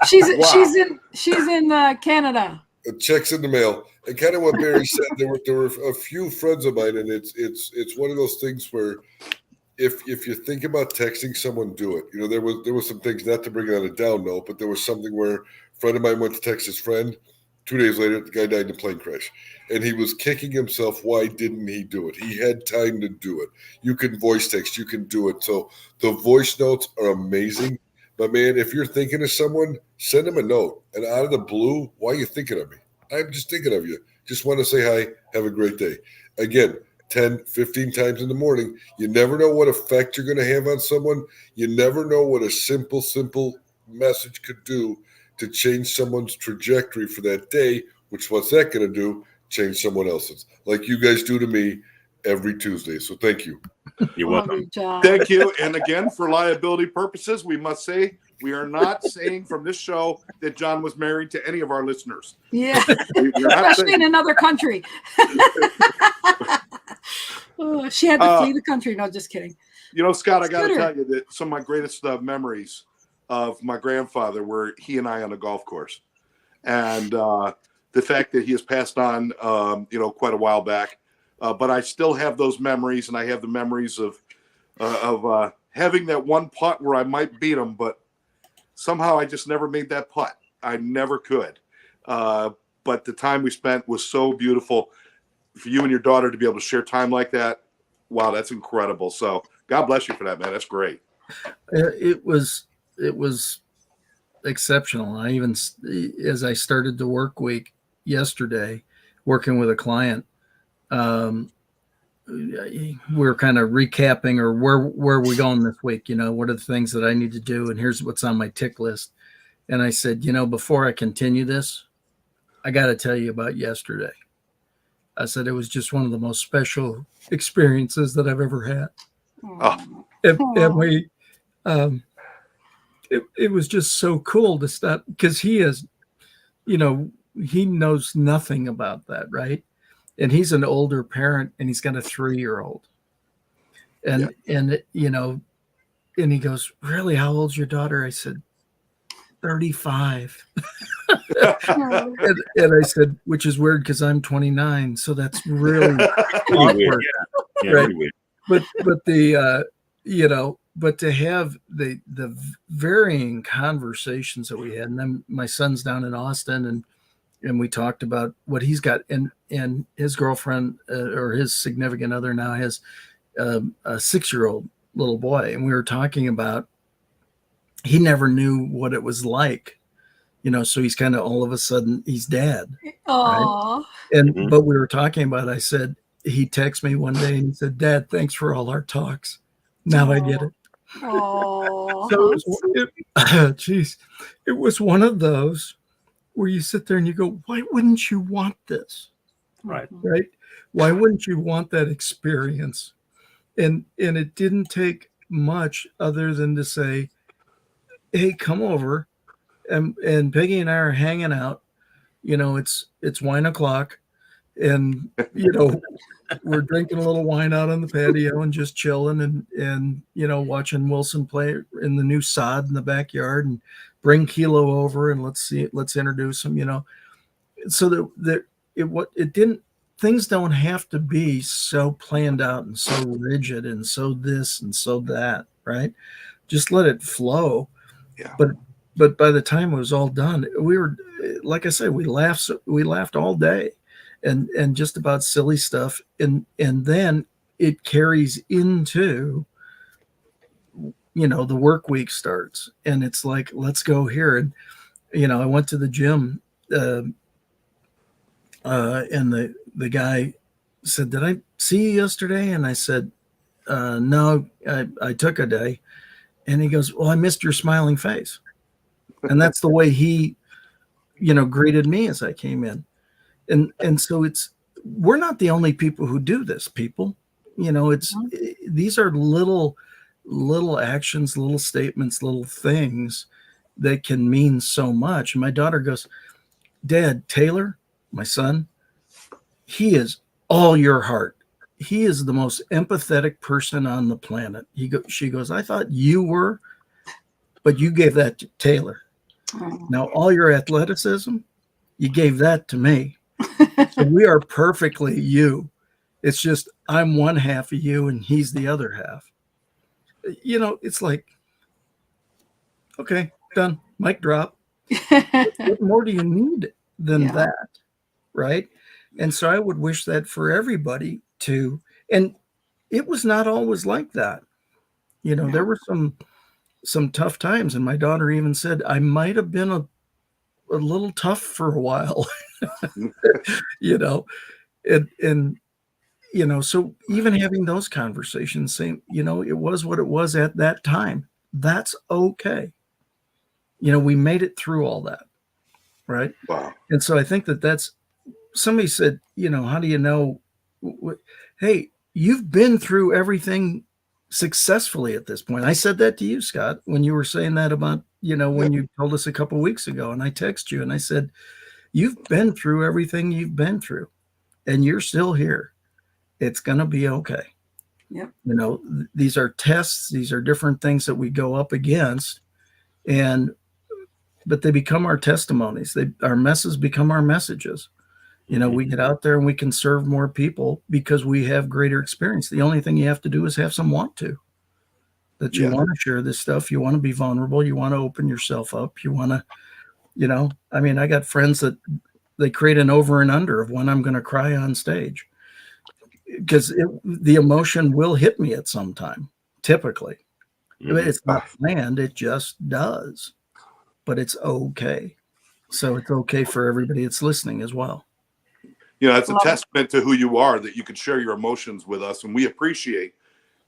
She's in Canada. Checks in the mail. And kind of what Barry said, there were a few friends of mine, and it's one of those things where if you think about texting someone, do it. There was some things, not to bring it on a down note, but there was something where a friend of mine went to text his friend. 2 days later, the guy died in a plane crash. And he was kicking himself. Why didn't he do it? He had time to do it. You can voice text. You can do it. So the voice notes are amazing. But, man, if you're thinking of someone, send them a note. And out of the blue, why are you thinking of me? I'm just thinking of you. Just want to say hi. Have a great day. Again, 10, 15 times in the morning. You never know what effect you're going to have on someone. You never know what a simple message could do to change someone's trajectory for that day, which what's that going to do? Change someone else's, like you guys do to me every Tuesday. So thank you. You're welcome. Thank you. And again, for liability purposes, we must say we are not saying from this show that John was married to any of our listeners. Yeah, especially in another country. She had to flee the country. No, just kidding. Scott, I got to tell you that some of my greatest memories of my grandfather were he and I on a golf course. And the fact that he has passed on, quite a while back. But I still have those memories, and I have the memories of having that one putt where I might beat him, but somehow I just never made that putt. I never could. But the time we spent was so beautiful. For you and your daughter to be able to share time like that, wow, that's incredible. So God bless you for that, man. That's great. It was exceptional. I even, as I started the work week yesterday, working with a client, we're kind of recapping or where are we going this week? What are the things that I need to do? And here's what's on my tick list. And I said, before I continue this, I got to tell you about yesterday. I said, it was just one of the most special experiences that I've ever had. Oh. And we, it was just so cool to stop because he is, he knows nothing about that. Right. And he's an older parent and he's got a 3-year-old and he goes, really, how old's your daughter? I said, 35. and I said, which is weird because I'm 29. So that's really awkward. Yeah, right. really But but to have the varying conversations that we had, and then my son's down in Austin and we talked about what he's got and his girlfriend or his significant other now has a 6-year-old little boy. And we were talking about he never knew what it was like, so he's kind of all of a sudden he's dad. Oh, And but we were talking about, I said, he texted me one day and he said, Dad, thanks for all our talks. Now I get it. oh, So geez, it was one of those where you sit there and you go, why wouldn't you want this? Right. Right? Why wouldn't you want that experience? And it didn't take much other than to say, hey, come over. And Peggy and I are hanging out. It's wine o'clock, and we're drinking a little wine out on the patio and just chilling and watching Wilson play in the new sod in the backyard, and bring Kilo over and let's introduce him, so that it didn't, things don't have to be so planned out and so rigid and so this and so that, right? Just let it flow. Yeah. But by the time it was all done, we were, like I said, we laughed all day and just about silly stuff. And then it carries into, the work week starts, and it's like, let's go here. And, I went to the gym, and the guy said, did I see you yesterday? And I said, no, I took a day. And he goes, well, I missed your smiling face. And that's the way he, greeted me as I came in. And so we're not the only people who do this, people. These are little actions, little statements, little things that can mean so much. And my daughter goes, Dad, Taylor, my son, he is all your heart. He is the most empathetic person on the planet. She goes, I thought you were, but you gave that to Taylor. Now, all your athleticism, you gave that to me. So we are perfectly you. It's just I'm one half of you and he's the other half. It's like, okay, done. Mic drop. What more do you need than that? Right? And so I would wish that for everybody too. And it was not always like that. There were some tough times. And my daughter even said, I might have been a little tough for a while, so even having those conversations, saying, it was what it was at that time. That's okay. We made it through all that. Right. Wow. And so I think that's, somebody said, how do you know? Hey, you've been through everything successfully at this point. I said that to you, Scott, when you were saying that about, when you told us a couple of weeks ago, and I texted you and I said, you've been through everything you've been through and you're still here. It's going to be okay. Yep. These are tests. These are different things that we go up against, but they become our testimonies. Our messes become our messages. We get out there and we can serve more people because we have greater experience. The only thing you have to do is have some want to, that you want to share this stuff. You want to be vulnerable. You want to open yourself up. You want to, I got friends that they create an over and under of when I'm going to cry on stage, because the emotion will hit me at some time, typically. It's not planned. It just does, but it's okay. So it's okay for everybody that's listening as well. It's a testament to who you are that you could share your emotions with us, and we appreciate,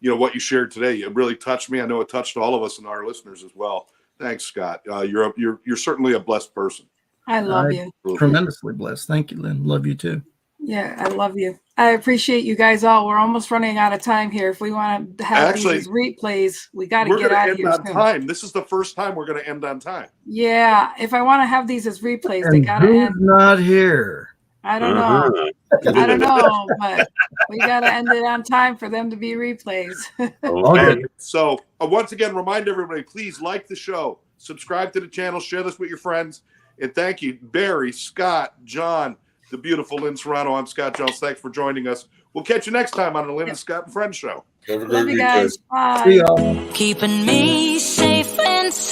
what you shared today. It really touched me. I know it touched all of us and our listeners as well. Thanks, Scott. You're certainly a blessed person. I love you. Tremendously blessed. Thank you, Lynn. Love you too. Yeah, I love you. I appreciate you guys all. We're almost running out of time here. If we want to have these replays, we got to get out of here. We're going to end on time. This is the first time we're going to end on time. Yeah, if I want to have these as replays, and they got to end. Not here. I don't know. I don't know, but we got to end it on time for them to be replays. Okay. So once again, remind everybody, please like the show, subscribe to the channel, share this with your friends. And thank you, Barry, Scott, John, the beautiful Lynn Serrano. I'm Scott Jones. Thanks for joining us. We'll catch you next time on the Lynn and Scott and Friends Show. Have a great Love you week, guys. Bye. See y'all. Keeping me safe and sound.